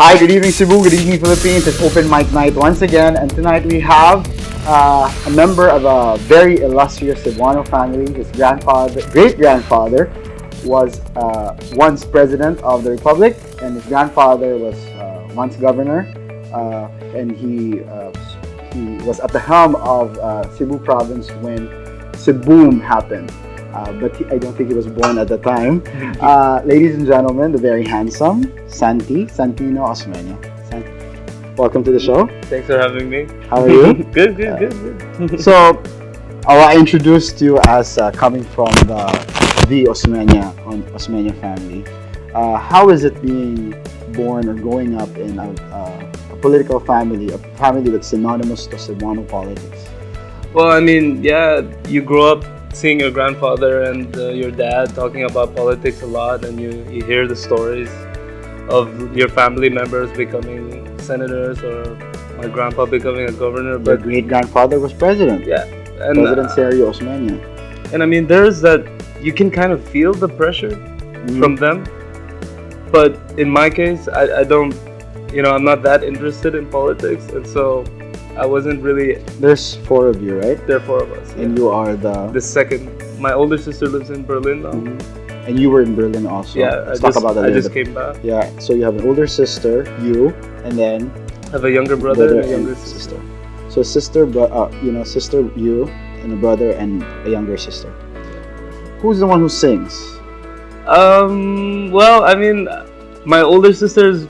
Hi, good evening Cebu, good evening Philippines. It's open mic night once again, and tonight we have a member of a very illustrious Cebuano family. His grandfather, great grandfather, was once president of the republic, and his grandfather was once governor, and he was at the helm of Cebu province when Cebu happened. I don't think he was born at the time. Ladies and gentlemen, the very handsome Santino Osmeña. Welcome to the show. Thanks for having me. How are you? Good. So, I introduced you as coming from the Osmeña family. How is it being born or growing up in a political family, a family that's synonymous to Cebuano politics? Well, I mean, yeah, you grow up seeing your grandfather and your dad talking about politics a lot, and you hear the stories of your family members becoming senators or my grandpa becoming a governor. But your great grandfather was president. Yeah, and President Santi Osmeña. And I mean, there's that you can kind of feel the pressure from them. But in my case, I don't, I'm not that interested in politics, and so I wasn't really. There's four of you, right? There are four of us. And you are the second. My older sister lives in Berlin now. And you were in Berlin also. Yeah, Let's talk about that later. I just came back. Yeah, so you have an older sister, you, and then I have a younger brother and a younger sister. So sister, sister, you, and a brother and a younger sister. Who's the one who sings? Well, I mean, my older sister's,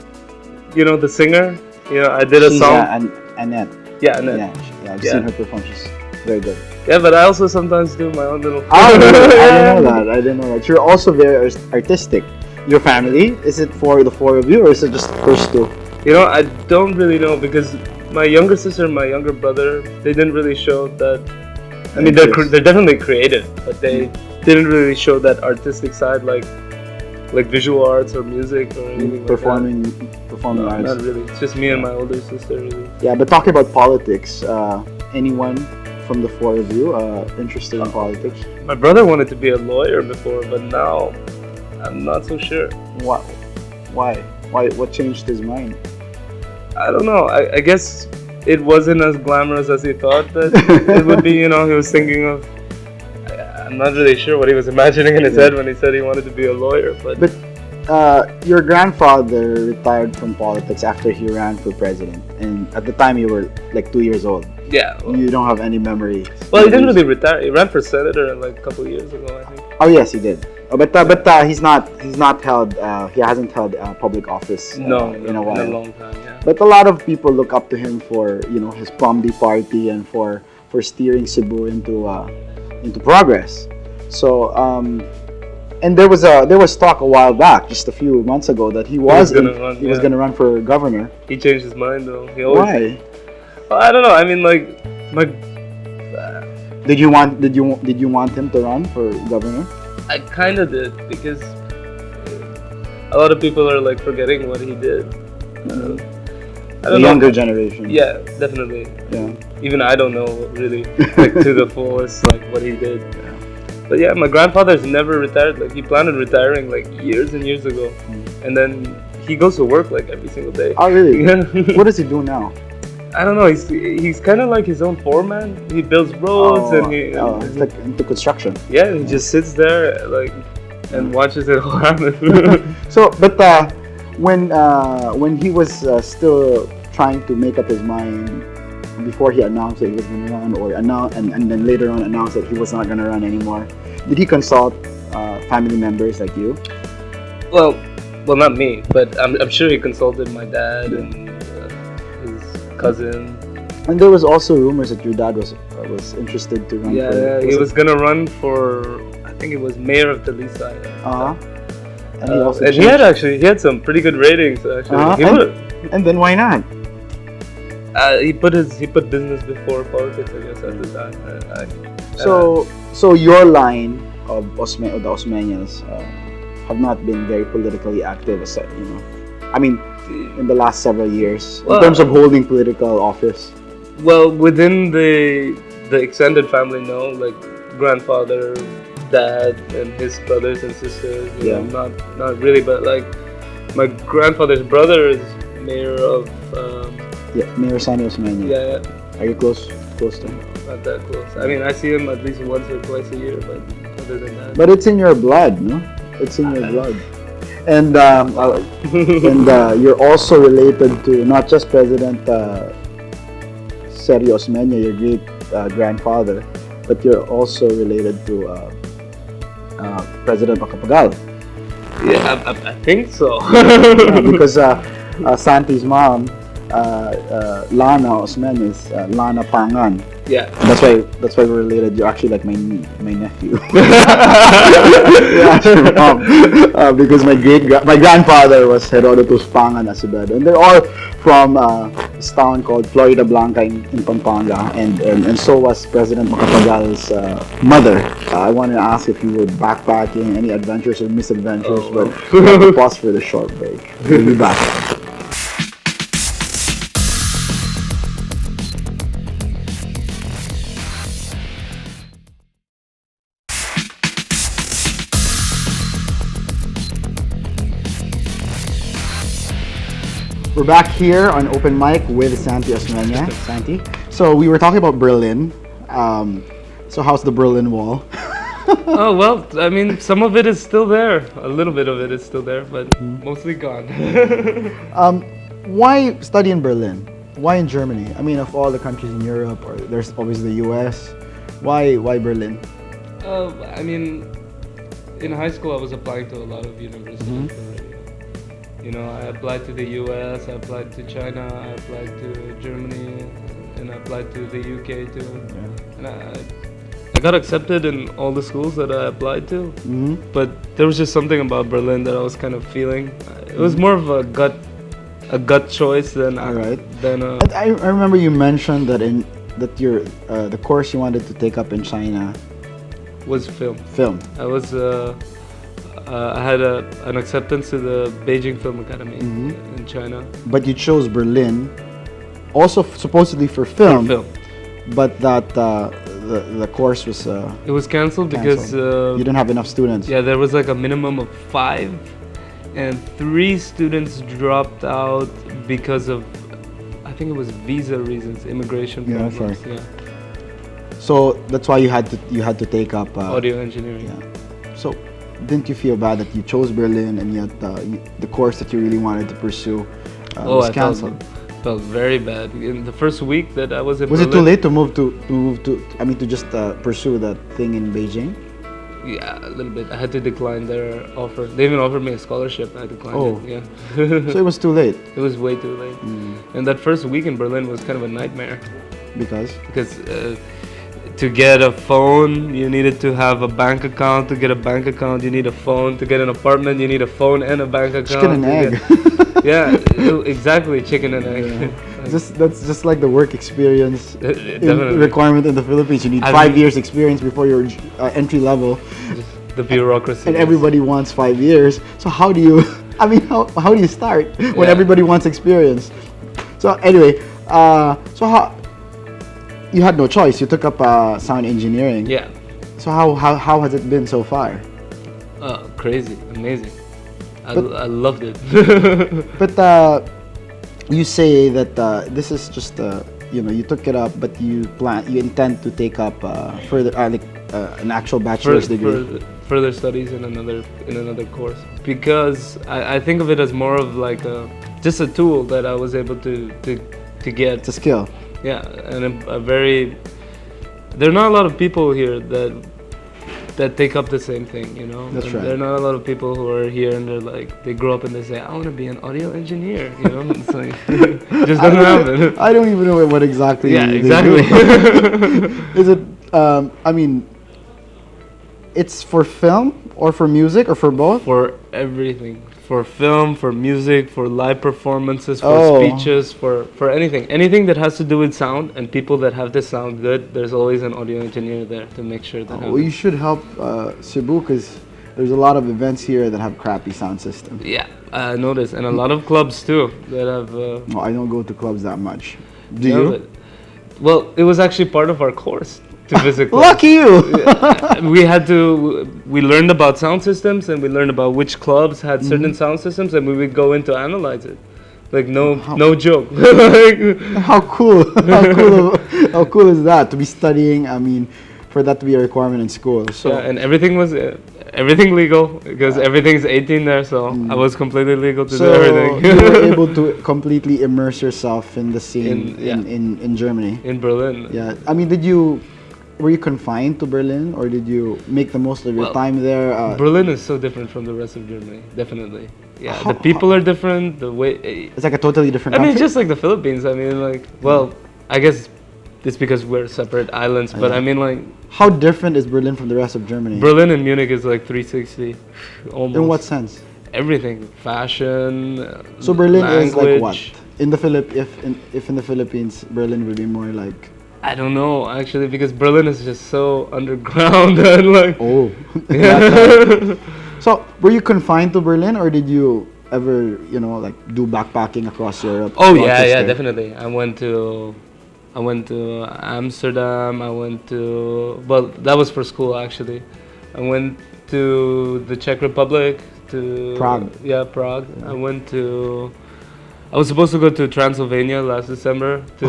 the singer. I did a song. Annette. Yeah, Annette. Yeah, I've seen her perform. She's very good. Yeah, but I also sometimes do my own little. I didn't know that. You're also very artistic. Your family, is it for the four of you, or is it just first two? I don't really know, because my younger sister and my younger brother, they didn't really show that. I mean, they're definitely creative, but they didn't really show that artistic side, like visual arts or music or anything performing arts. Not really. It's just me and my older sister, really. Yeah, but talking about politics, anyone from the four of you interested in politics? My brother wanted to be a lawyer before, but now I'm not so sure. Why? What changed his mind? I don't know. I guess it wasn't as glamorous as he thought that it would be. He was thinking of. I'm not really sure what he was imagining in his head when he said he wanted to be a lawyer. But your grandfather retired from politics after he ran for president, and at the time you were like 2 years old. Yeah. Well, you don't have any memory. Well, he didn't really retire. He ran for senator like a couple of years ago, I think. Oh yes, he did. But he's not held. He hasn't held public office in a while. In a long time. Yeah. But a lot of people look up to him for his Pomdi party and for steering Cebu into progress. So and there was talk a while back, just a few months ago, that he was gonna run for governor. He changed his mind though. Why? Well, I don't know. I mean, Did you want him to run for governor? I kind of did, because a lot of people are forgetting what he did. The younger generation. Yeah, definitely. Yeah. Even I don't know really to the fullest what he did. Yeah. But yeah, my grandfather's never retired. He planned on retiring years and years ago, and then he goes to work every single day. Oh really? What does he do now? I don't know. He's kind of like his own foreman. He builds roads and it's like into construction. Yeah, he just sits there and watches it all happen. So, but when he was still trying to make up his mind before he announced that he was going to run, and then later on announced that he was not going to run anymore, did he consult family members like you? Well, not me, but I'm sure he consulted my dad and cousin. And there was also rumors that your dad was interested to run. Yeah, he was gonna run for, I think it was mayor of Talisa. And he had some pretty good ratings actually. And then why not? He put business before politics, I guess, at the time. So your line of the Osmeñas have not been very politically active, I mean, in the last several years, in terms of holding political office? Well, within the extended family, no, grandfather, dad, and his brothers and sisters. Not really, but my grandfather's brother is mayor of Mayor Santi Osmeña. yeah, Are you close to him? not that close. I mean, I see him at least once or twice a year, but other than that, But it's in your blood, no? It's in your blood. And you're also related to not just President Santi Osmeña, your great grandfather, but you're also related to President Macapagal. yeah, I think so. Because Santi's mom, Lana Osmeña, is Lana Pangan. Yeah. That's why we're related. You're actually like my nephew. Yeah, your mom. Because my grandfather was Herodotus Pangan Acevedo, and they're all from this town called Florida Blanca in Pampanga, and so was President Macapagal's mother. I wanted to ask if you were backpacking, any adventures or misadventures, but we have to pause for the short break. We'll be back. We're back here on Open Mic with Santi Osmeña. Santi. So we were talking about Berlin. So how's the Berlin Wall? Oh well, I mean, some of it is still there. A little bit of it is still there, but mostly gone. Why study in Berlin? Why in Germany? I mean, of all the countries in Europe, or there's obviously the U.S. Why Berlin? I mean, in high school I was applying to a lot of universities already. You know, I applied to the US, I applied to China, I applied to Germany, and I applied to the UK too. Yeah. And I got accepted in all the schools that I applied to, but there was just something about Berlin that I was kind of feeling. It was more of a gut choice than I remember you mentioned that the course you wanted to take up in China was film. I was I had an acceptance to the Beijing Film Academy in China. But you chose Berlin, also supposedly for film. But that the course was it was canceled because you didn't have enough students. Yeah, there was like a minimum of 5, and 3 students dropped out because of, I think it was visa reasons, immigration problems. Yeah. So that's why you had to take up audio engineering. Yeah. So didn't you feel bad that you chose Berlin and yet the course that you really wanted to pursue was canceled? I felt very bad. In the first week that I was in Was Berlin, it too late to move to just pursue that thing in Beijing? Yeah, a little bit. I had to decline their offer. They even offered me a scholarship. I declined it. Yeah. So it was too late. It was way too late. And that first week in Berlin was kind of a nightmare. Because to get a phone, you needed to have a bank account. To get a bank account, you need a phone. To get an apartment, you need a phone and a bank account. Chicken and egg. Yeah, exactly, chicken and egg. Yeah. That's just like the work experience requirement in the Philippines. You need 5 years experience before you're entry level. The bureaucracy. And everybody wants 5 years. So how do you? I mean, how do you start when everybody wants experience? So anyway, so how? You had no choice. You took up sound engineering. Yeah. So how has it been so far? Crazy, amazing. I loved it. But you say that this is just you took it up, but you intend to take up further an actual bachelor's degree. Further studies in another course, because I think of it as more of like just a tool that I was able to get. It's a skill. Yeah, and there are not a lot of people here that take up the same thing, you know. That's right. There are not a lot of people who are here and they're like, they grow up and they say, I want to be an audio engineer, you know. It's like, it just doesn't happen. I don't even know what exactly. Yeah, exactly. Is it? I mean, it's for film or for music or for both? For everything. For film, for music, for live performances, for speeches, for anything that has to do with sound and people that have the sound good. There's always an audio engineer there to make sure that. Well, you should help Cebu, because there's a lot of events here that have crappy sound systems. Yeah, I noticed, and a lot of clubs too that have. No, I don't go to clubs that much. Do you? Well, it was actually part of our course to visit clubs. Lucky you! We learned about sound systems, and we learned about which clubs had certain sound systems, and we would go in to analyze it. Like no How- no joke. Like, How cool! How cool is that to be studying? I mean, for that to be a requirement in school. So yeah, and everything was everything legal because everything's 18 there, so I was completely legal to do so everything. you were able to completely immerse yourself in the scene In- in Germany. in Berlin. Yeah, I mean, were you confined to Berlin, or did you make the most of your Well, time there? Berlin is so different from the rest of Germany, definitely. Yeah, How- the people are different. The way It's like a totally different I mean, country. just like the Philippines. I mean, like, well, I guess it's because we're separate islands, but Yeah. I mean, like, How different is Berlin from the rest of Germany? Berlin and Munich is like 360, almost. In what sense? Everything, fashion. So Berlin is like what? language. In the if in the Philippines, Berlin would be more like I don't know actually because Berlin is just so underground and like. oh. Yeah. So were you confined to Berlin, or did you ever like do backpacking across Europe? Oh throughout yeah, your yeah, stay? definitely. I went to Amsterdam. I went to that was for school actually. I went to the Czech Republic to Prague. Yeah, Prague. I was supposed to go to Transylvania last December to.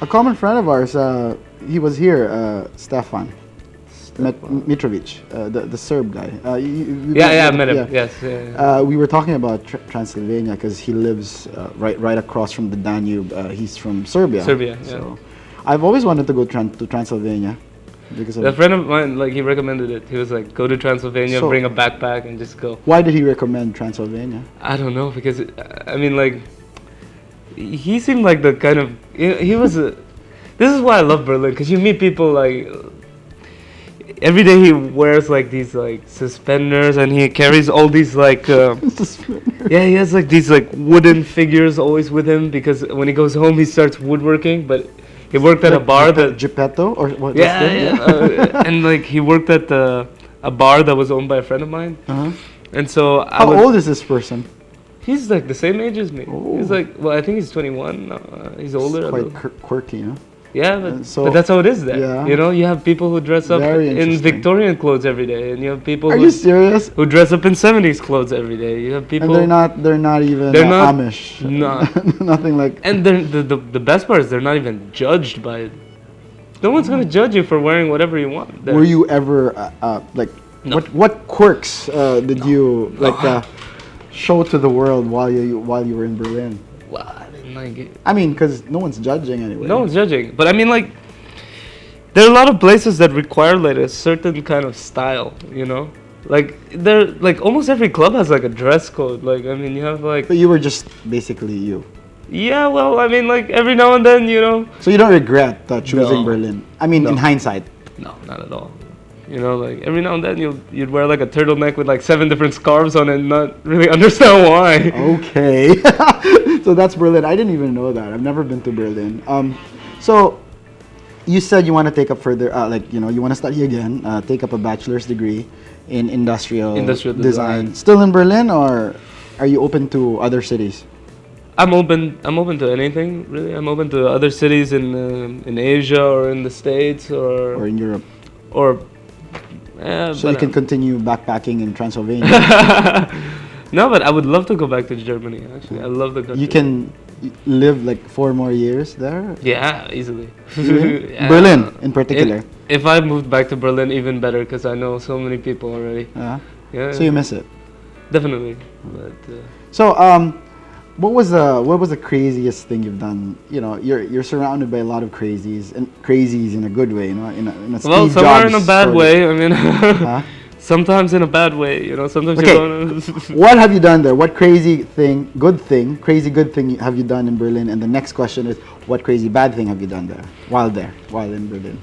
A common friend of ours, he was here, Stefan. Mitrovic, the Serb guy. Yeah, I met him. Yes. Yeah. We were talking about Transylvania because he lives right across from the Danube. He's from Serbia. Serbia, yeah. So I've always wanted to go to Transylvania because A friend of mine, like, he recommended it. He was like, go to Transylvania, So- bring a backpack, and just go. Why did he recommend Transylvania? I don't know because I mean, like, he seemed like the kind of he was a. This is why I love Berlin because you meet people like. Every day he wears like these like suspenders and he carries all these like yeah, he has like these like wooden figures always with him because when he goes home he starts woodworking, but he worked at a bar that Geppetto or what? yeah, and like he worked at a bar that was owned by a friend of mine, Uh-huh. and so I How would, old is this person? he's like the same age as me. Oh. He's like, well, I think he's 21. He's older. It's a quite little. quirky, no? Yeah, so- but that's how it is there. Yeah. You know, you have people who dress up Very in interesting. Victorian clothes every day, and you have people Are who, you serious? who dress up in 70s clothes every day. You have people, And they're not even They're not- Amish. no. Nothing like. and the best part is they're not even judged by it. No one's gonna judge you for wearing whatever you want. there. Were you ever like No. what quirks did you like show to the world while you were in Berlin? Well, I mean, like, I mean, because no one's judging anyway. no one's judging, but I mean, like, there are a lot of places that require like a certain kind of style. You know, like there, like almost every club has like a dress code. Like, I mean, you have like. But you were just basically you. Yeah, well, I mean, like every now and then, you know. So you don't regret choosing No. Berlin. I mean, in No. hindsight. No, not at all. You know, like every now and then you'd wear like a turtleneck with like 7 different scarves on it and not really understand why. Okay. So that's Berlin. I didn't even know that. I've never been to Berlin. So you said you want to take up further, you want to study again, take up a bachelor's degree in industrial design. Still in Berlin, or are you open to other cities? I'm open to anything really. I'm open to other cities in Asia or in the States Or in Europe? or yeah, So but you can continue backpacking in Transylvania. no, but I would love to go back to Germany. Actually, I love the country. You can live like 4 more years there? Yeah, easily. Really? Yeah. Berlin in particular? If I moved back to Berlin, even better because I know so many people already. Yeah. So you miss it? Definitely. But So, what was the craziest thing you've done? You know, you're surrounded by a lot of crazies, and crazies in a good way, you know, in a well, Steve somewhere in Jobs a bad sort of- way. I mean, Huh? sometimes in a bad way. You know, sometimes Okay. you don't. What have you done there? What crazy good thing have you done in Berlin? And the next question is, what crazy bad thing have you done there while in Berlin?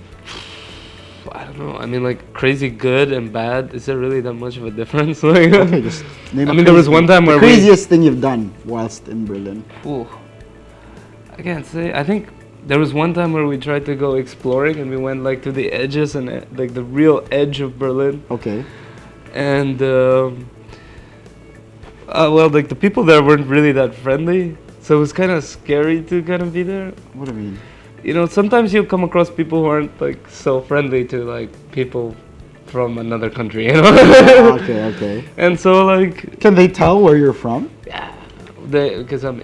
I don't know. I mean, like crazy good and bad. Is there really that much of a difference? Like, Okay, just name I a mean, there was crazy one thing. time the where we- craziest thing you've done whilst in Berlin. ooh, I can't say. I think there was one time where we tried to go exploring and we went like to the edges and like the real edge of Berlin. Okay. And well, like the people there weren't really that friendly, so it was kind of scary to kind of be there. What do you mean? You know, sometimes you'll come across people who aren't like so friendly to like people from another country, you know. Okay. And so like Can they tell where you're from? yeah, because I'm.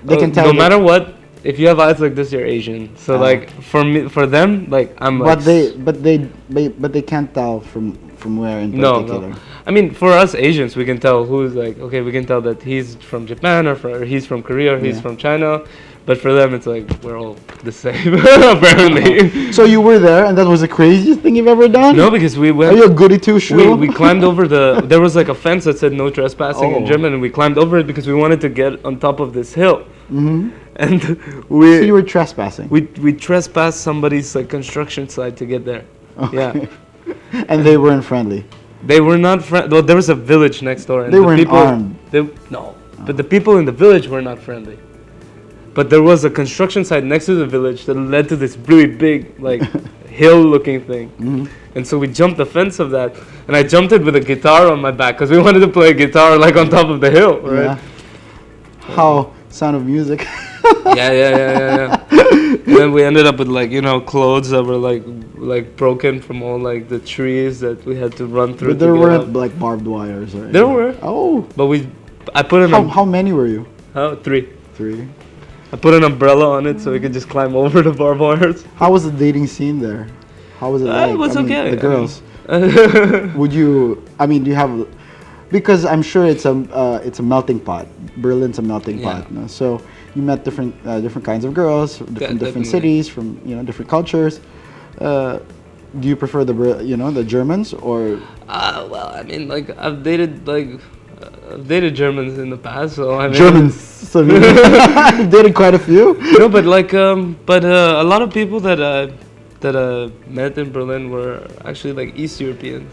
They can tell. No matter what, if you have eyes like this, you're Asian. So like for me, for them, like I'm. Like, But they can't tell from where in particular. No. I mean, for us Asians, we can tell who's like. Okay, we can tell that he's from Japan or he's from Korea or he's from China. But for them, it's like we're all the same, apparently. So you were there, and that was the craziest thing you've ever done? No, because we went. Are you a goody two shoe? We climbed over there was like a fence that said no trespassing in German, and we climbed over it because we wanted to get on top of this hill. Mm-hmm. And So you were trespassing. we trespassed somebody's like construction site to get there. Okay. Yeah. And they weren't friendly. They were not Well, there was a village next door, and They the weren't people, armed. But the people in the village were not friendly. But there was a construction site next to the village that led to this really big, like, hill-looking thing. Mm-hmm. And so we jumped the fence of that, and I jumped it with a guitar on my back because we wanted to play guitar like on top of the hill, right? Yeah. How Sound of Music. Yeah. And then we ended up with like clothes that were like broken from all like the trees that we had to run through. But there to get weren't out. like barbed wires or anything. There were. Oh. But I put an How many were you? 3. 3. I put an umbrella on it so we could just climb over the barbed wires. How was the dating scene there? How was it like? It was okay. The girls. Would you? I mean, do you have? Because I'm sure it's a melting pot. Berlin's a melting pot. No? So you met different kinds of girls from different cities, from different cultures. Do you prefer the Germans or? Well, I mean, like I've dated Germans in the past, so I mean. Germans. So you've dated quite a few. No, but like a lot of people that I met in Berlin were actually like East Europeans.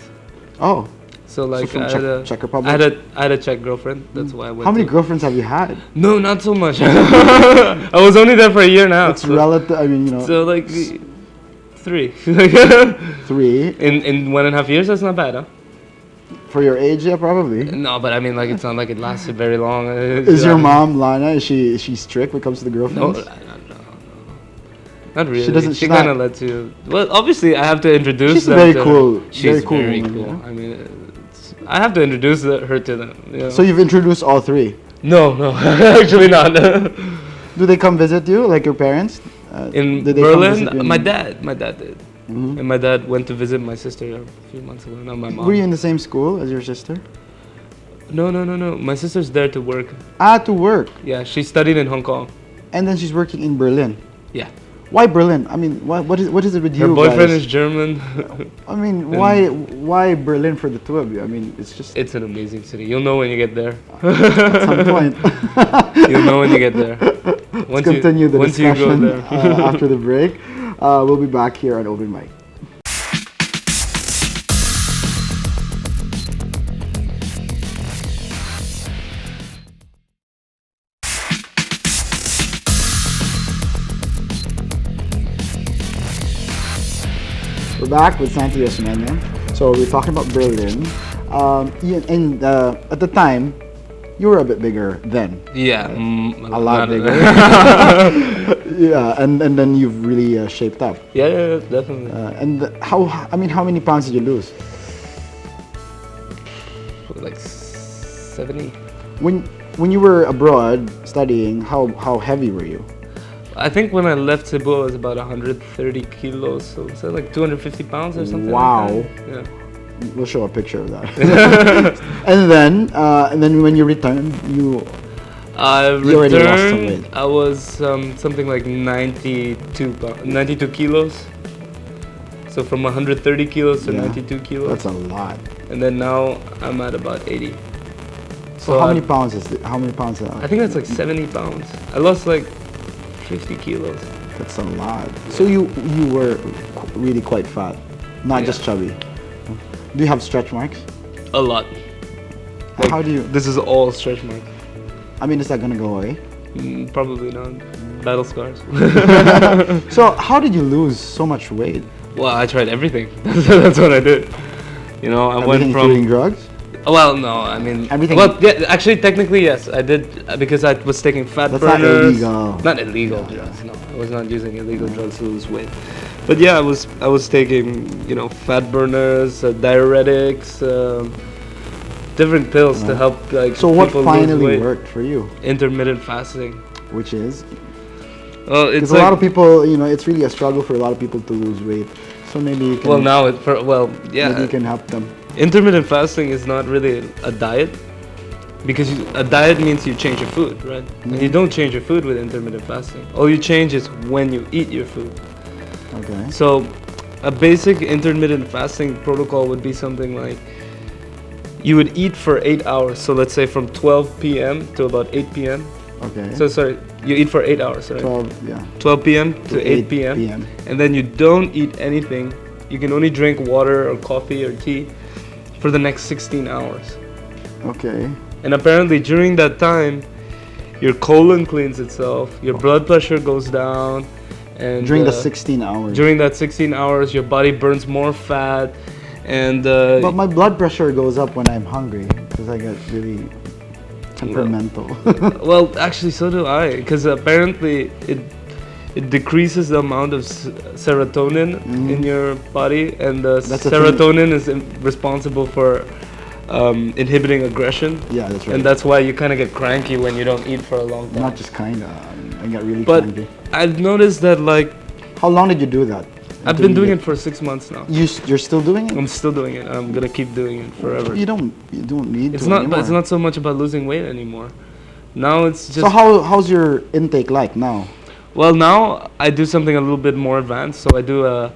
Oh. So like from Czech Republic. I had a Czech girlfriend. That's why I went. How many girlfriends have you had? No, not so much. I was only there for a year now. It's relative. I mean, So like 3. 3 in 1.5 years. That's not bad, huh? For your age, yeah, probably. No, but I mean, like it's not like it lasted very long. Is your mom Lana? Is she strict when it comes to the girlfriends? No. Not really. She doesn't. She kind of lets you. Well, obviously, I have to introduce. She's them very to cool. She's very cool. Very Woman, cool. yeah? I mean, I have to introduce her to them. You know? So you've introduced all 3. No, actually not. Do they come visit you, like your parents? In did they come Berlin, visit you my dad did. Mm-hmm. And my dad went to visit my sister a few months ago. Not my mom. Were you in the same school as your sister? No. My sister's there to work. To work. Yeah, she studied in Hong Kong. And then she's working in Berlin. Yeah. Why Berlin? I mean, what is it with you Her boyfriend guys? is German. I mean, why Berlin for the two of you? I mean, it's just. It's an amazing city. You'll know when you get there. At some point. You'll know when you get there. Let's continue the discussion you go there. after the break. We'll be back here on Open Mic. We're back with Santi Osmeña. So we're talking about Berlin. At the time, you were a bit bigger then. Yeah, a lot bigger. Yeah, and then you've really shaped up. Yeah, definitely. And how many pounds did you lose? Like 70. When you were abroad studying, how heavy were you? I think when I left Cebu, I was about 130 kilos, so is that like 250 pounds or something? Wow. Like that? Yeah. We'll show a picture of that. and then when you returned, you already lost some weight. I was something like 92 kilos. So from 130 kilos to 92 kilos. That's a lot. And then now I'm at about 80. So how many pounds is it? How many pounds? I think that's like 70 pounds. I lost like 50 kilos. That's a lot. So you were really quite fat, not just chubby. Do you have stretch marks? A lot. Like, how do you? This is all stretch marks. I mean, is that gonna go away? Probably not. Battle scars. So how did you lose so much weight? Well, I tried everything. That's what I did. You know, I went from including drugs. Well, no, I mean everything. Well, yeah, actually, technically, yes, I did because I was taking fat That's burners. Not illegal. Not illegal. Yes, no, I was not using illegal drugs to lose weight. But yeah, I was taking fat burners, diuretics, different pills to help like So what people lose finally weight. worked for you? Intermittent fasting. Which is? Well, it's Because a lot of people, it's really a struggle for a lot of people to lose weight. So maybe you can. Well, now yeah. Maybe you can help them. Intermittent fasting is not really a diet, because a diet means you change your food, right? And you don't change your food with intermittent fasting. All you change is when you eat your food. Okay. So a basic intermittent fasting protocol would be something like you would eat for 8 hours. So let's say from 12 p.m. to about 8 p.m. Okay. So sorry, you eat for 8 hours, right? 12 p.m. to 8 p.m. And then you don't eat anything. You can only drink water or coffee or tea for the next 16 hours. Okay. And apparently during that time, your colon cleans itself, your blood pressure goes down, and During the 16 hours. during that 16 hours, your body burns more fat, and But my blood pressure goes up when I'm hungry because I get really temperamental. well, actually, so do I, because apparently it decreases the amount of serotonin in your body, and serotonin is responsible for inhibiting aggression. Yeah, that's right. And that's why you kind of get cranky when you don't eat for a long time. Not just kinda. I get really But cranky. I've noticed that, like, How long did you do that? I've been doing it for 6 months now. You're still doing it? I'm still doing it. I'm gonna keep doing it forever. You don't need It's to not, anymore. but it's not so much about losing weight anymore. Now it's just. So how's your intake like now? Well, now I do something a little bit more advanced. So I do a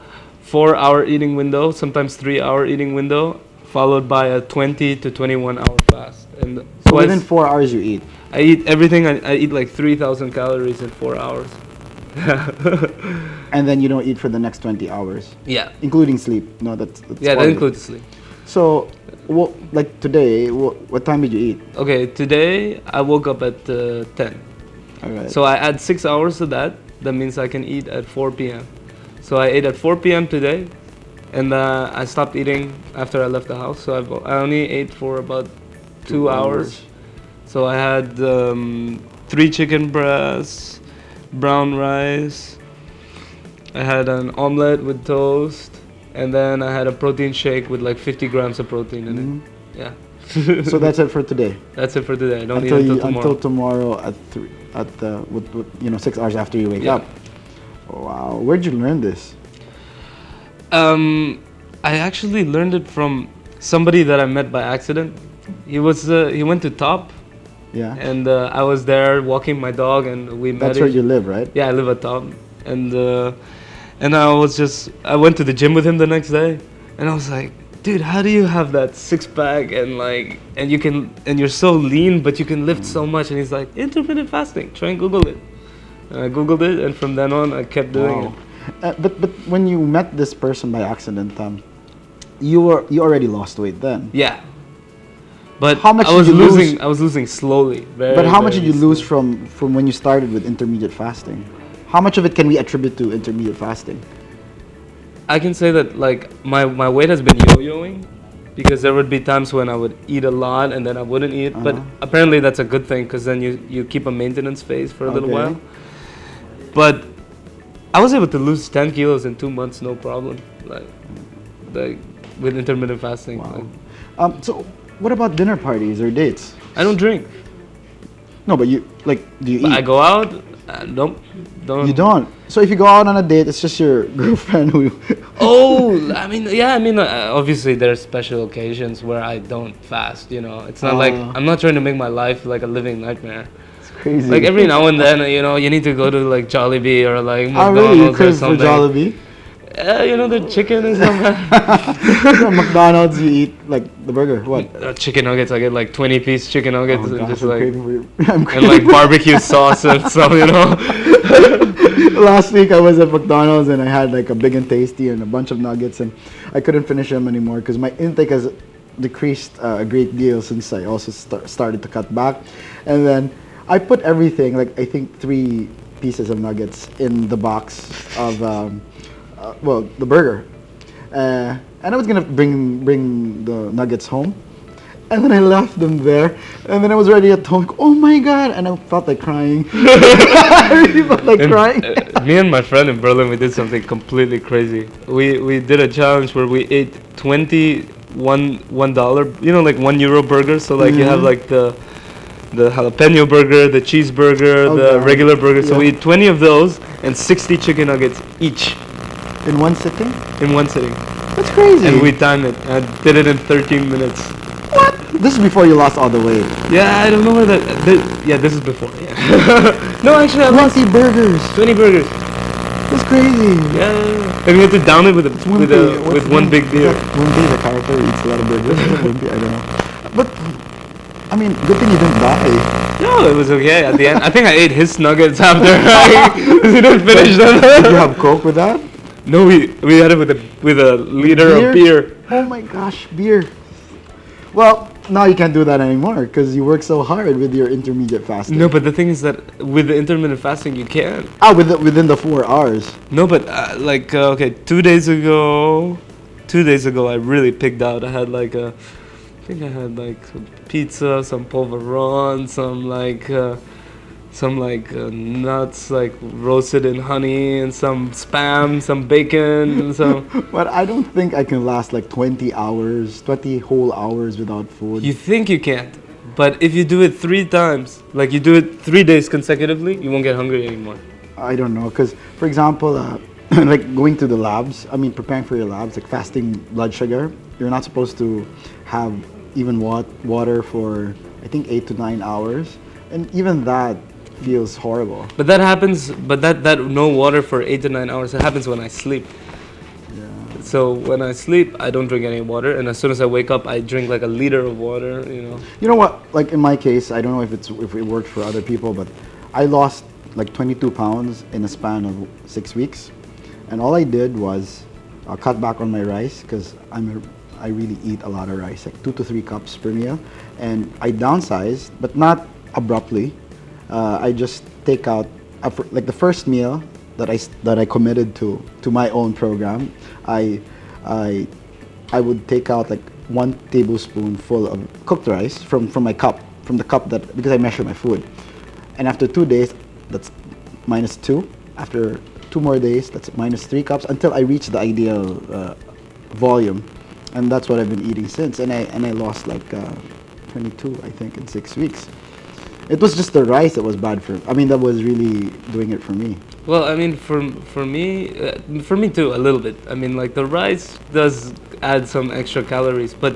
4-hour eating window, sometimes 3-hour eating window, followed by a 20 to 21 hour fast. And So within 4 hours you eat. I eat everything. I eat like 3,000 calories in 4 hours. And then you don't eat for the next 20 hours, Yeah. including sleep. No, that's Yeah, part that of it. includes sleep. So, like today, what time did you eat? Okay, today I woke up at 10. All right. So I add 6 hours to that. That means I can eat at 4 p.m. So I ate at 4 p.m. today, and I stopped eating after I left the house. So I only ate for about 2 hours. So I had 3 chicken breasts, brown rice. I had an omelette with toast, and then I had a protein shake with like 50 grams of protein in it. Yeah. So that's it for today. That's it for today. I don't Until eat until tomorrow. until tomorrow at 3 with 6 hours after you wake Yeah. up. Wow, where'd you learn this? I actually learned it from somebody that I met by accident. He went to Top, Yeah. and I was there walking my dog, and we met. That's where you live, right? Yeah, I live at Top, and I went to the gym with him the next day, and I was like, dude, how do you have that 6-pack and you're so lean, but you can lift so much? And he's like, intermittent fasting. Try and Google it. And I Googled it, and from then on, I kept doing it. But when you met this person by accident, you already lost weight then. Yeah. But How much I was did you losing. lose? I was losing slowly. But how much did you lose from when you started with intermediate fasting? How much of it can we attribute to intermediate fasting? I can say that like my weight has been yo-yoing, because there would be times when I would eat a lot and then I wouldn't eat. But apparently that's a good thing, because then you keep a maintenance phase for a little while. But I was able to lose 10 kilos in 2 months, no problem. Like with intermittent fasting. Wow. So what about dinner parties or dates? I don't drink. No, but do you eat? I go out. Don't. You don't. So if you go out on a date, it's just your girlfriend who. Oh, I mean, obviously there's special occasions where I don't fast. It's not like I'm not trying to make my life like a living nightmare. It's crazy. Like every now and then, you need to go to like Jollibee or like Oh, McDonald's really? You or crave for something. Jollibee? The chicken is not bad. McDonald's, you eat like the burger. What? Chicken nuggets. I get like 20-piece chicken nuggets Oh, and gosh, just I'm like craving for I'm and craving. like barbecue sauce and stuff. Last week I was at McDonald's and I had like a big and tasty and a bunch of nuggets, and I couldn't finish them anymore because my intake has decreased a great deal since I also started to cut back. And then I put everything, like I think 3 pieces of nuggets in the box of the burger, and I was gonna bring the nuggets home, and then I left them there, and then I was already at home. Oh my god! And I felt like crying. I really felt like crying. Me and my friend in Berlin, we did something completely crazy. We did a challenge where we ate 20 $1, like €1 burger. So like you have like the jalapeno burger, the cheeseburger, the regular burger. So we eat 20 of those and 60 chicken nuggets each In one sitting? in one sitting. That's crazy. And we timed it. I did it in 13 minutes. What? This is before you lost all the weight. Yeah, I don't know where yeah, this is before. Yeah. No, actually, I lost 20 burgers. 20 burgers. That's crazy. Yeah. And we had to down it with one big beer. Wimpy, the character, eats a lot of burgers. Wimpy, I don't know. But, I mean, good thing you didn't die. No, it was okay at the end. I think I ate his nuggets after. He didn't finish them. Did you have Coke with that? No, we had it with a liter of beer. Oh my gosh, beer. Well, now you can't do that anymore because you work so hard with your intermediate fasting. No, but the thing is that with the intermittent fasting you can. Within the 4 hours. No, but okay, 2 days ago I really picked out. I had I think I had some pizza, some polvoron, some nuts roasted in honey, and some spam, some bacon, and some. But I don't think I can last 20 whole hours without food. You think you can't, but if you do it 3 times, you do it 3 days consecutively, you won't get hungry anymore. I don't know, because for example, going to the labs, preparing for your labs, fasting blood sugar, you're not supposed to have even water for I think 8 to 9 hours, and even that feels horrible. But that happens. But that no water for 8 to 9 hours. It happens when I sleep. Yeah. So when I sleep, I don't drink any water, and as soon as I wake up, I drink a liter of water. You know what? In my case, I don't know if it worked for other people, but I lost 22 pounds in a span of 6 weeks, and all I did was cut back on my rice because I really eat a lot of rice, 2 to 3 cups per meal, and I downsized, but not abruptly. I just take out the first meal that I committed to my own program. I would take out 1 tablespoon full of cooked rice from my cup, from the cup because I measure my food, and after 2 days, that's -2. After 2 more days, that's -3 cups until I reach the ideal volume. And that's what I've been eating since, and I lost 22, I think, in 6 weeks. It was just the rice that was bad that was really doing it for me. Well, for me too, a little bit. The rice does add some extra calories, but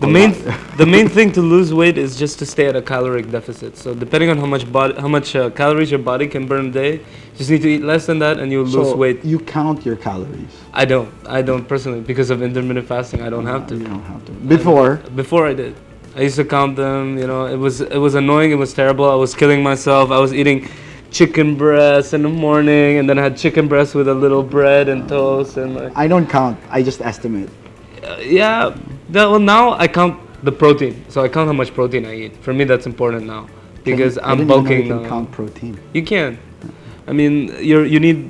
the main thing to lose weight is just to stay at a caloric deficit. So depending on how much calories your body can burn a day, you just need to eat less than that, and you'll lose weight. You count your calories? I don't personally, because of intermittent fasting. I don't have to. You don't have to. Before I did. I used to count them. It was annoying. It was terrible. I was killing myself. I was eating chicken breast in the morning, and then I had chicken breast with a little bread and toast, and I don't count. I just estimate. Yeah. Well, now I count the protein. So I count how much protein I eat. For me, that's important now because I'm bulking. You can count protein. You can. You need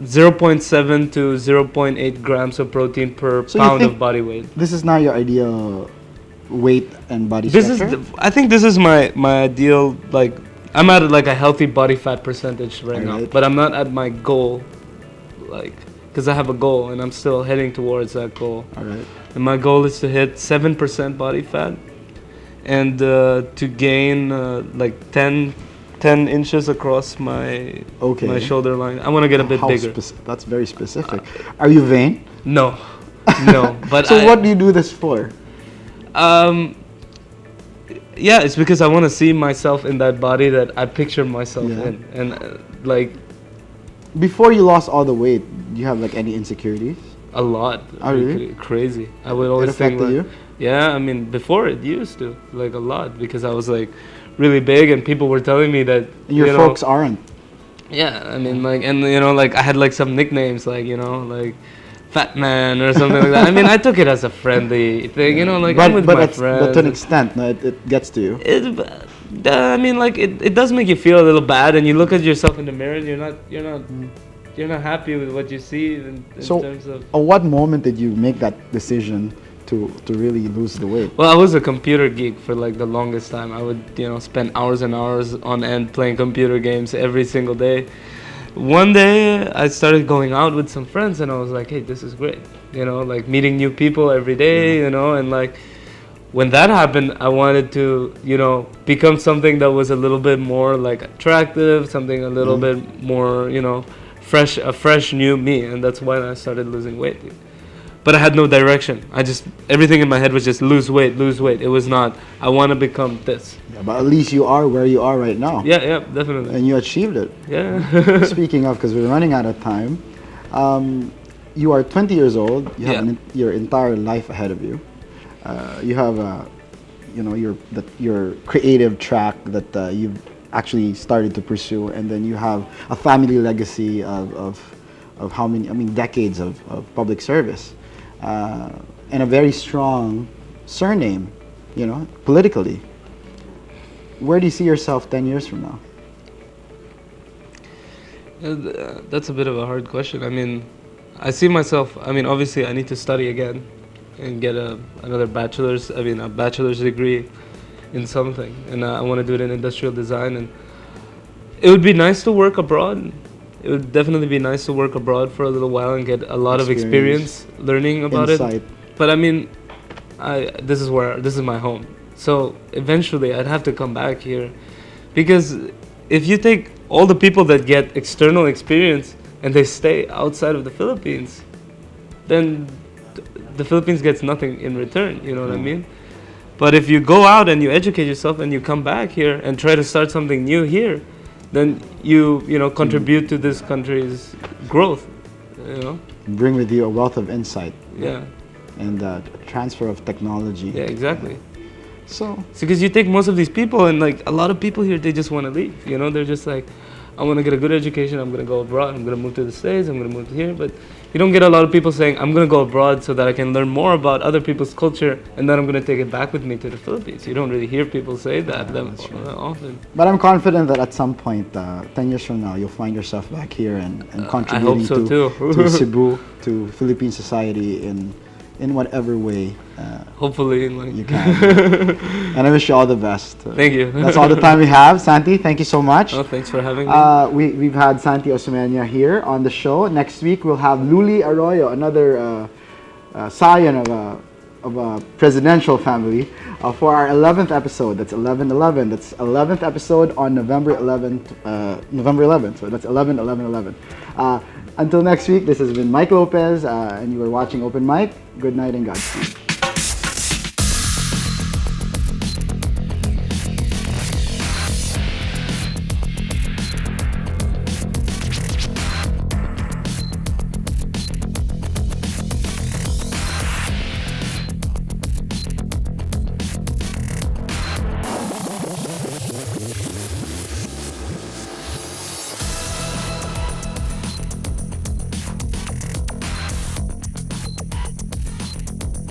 0.7 to 0.8 grams of protein per pound of body weight. This is not your ideal weight and body structure? I think this is my ideal, I'm at a healthy body fat percentage right now, but I'm not at my goal, because I have a goal and I'm still heading towards that goal. All right. And my goal is to hit 7% body fat and to gain 10 inches across my shoulder line. I want to get a bit bigger. That's very specific. Are you vain? No. But so what do you do this for? Yeah, it's because I want to see myself in that body that I picture myself in, and Before you lost all the weight, do you have any insecurities? A lot. Oh, really? Crazy. I would always think you? Yeah, before it used to a lot because I was really big and people were telling me that your folks aren't. Yeah, I had some nicknames Fat Man or something like that. I took it as a friendly thing, I'm with my friends. But to an extent, no, it gets to you. It does make you feel a little bad, and you look at yourself in the mirror, and you're not happy with what you see in terms of. At what moment did you make that decision to really lose the weight? Well, I was a computer geek for the longest time. I would spend hours and hours on end playing computer games every single day. one day I started going out with some friends, and I was like, hey, this is great. You know, like meeting new people every day, you know, and like when that happened, I wanted to, you know, become something that was a little bit more like attractive, something a little bit more, you know, fresh, a fresh new me. And that's why I started losing weight. But I had no direction. Everything in my head was just lose weight, lose weight. It was not, I want to become this. Yeah, but at least you are where you are right now. Yeah, definitely. And you achieved it. Yeah. Speaking of, because we're running out of time, you are 20 years old. You have your entire life ahead of you. You have, you know, your creative track that you've actually started to pursue, and then you have a family legacy of how many, I mean, decades of public service, and a very strong surname, you know, politically. Where do you see yourself 10 years from now? That's a bit of a hard question. I mean, I see myself, I mean, obviously I need to study again and get a bachelor's degree in something, and I want to do it in industrial design. And it would be nice to work abroad. It would definitely be nice to work abroad for a little while and get a lot of experience learning about it. But I mean, this is my home. So eventually I'd have to come back here, because if you take all the people that get external experience and they stay outside of the Philippines, then the Philippines gets nothing in return, you know what I mean? But if you go out and you educate yourself and you come back here and try to start something new here, then you know, contribute to this country's growth, you know? Bring with you a wealth of insight. Yeah. And transfer of technology. Yeah, exactly. So because you take most of these people, and like a lot of people here, they just want to leave, you know? They're just like, I want to get a good education, I'm going to go abroad, I'm going to move to the States, I'm going to move to here. But you don't get a lot of people saying, I'm going to go abroad so that I can learn more about other people's culture, and then I'm going to take it back with me to the Philippines. You don't really hear people say that often. But I'm confident that at some point, 10 years from now, you'll find yourself back here and contributing to Cebu, to Philippine society in whatever way hopefully you can. And I wish you all the best. Thank you. That's all the time we have. Santi, thank you so much. Oh, thanks for having me. We've had Santi Osmeña here on the show. Next week we'll have Luli Arroyo, another scion of a presidential family, for our 11th episode. That's 11/11. That's 11th episode on November 11th. November 11th. So that's 11/11/11. Until next week, this has been Mike Lopez, and you were watching Open Mic. Good night and Godspeed.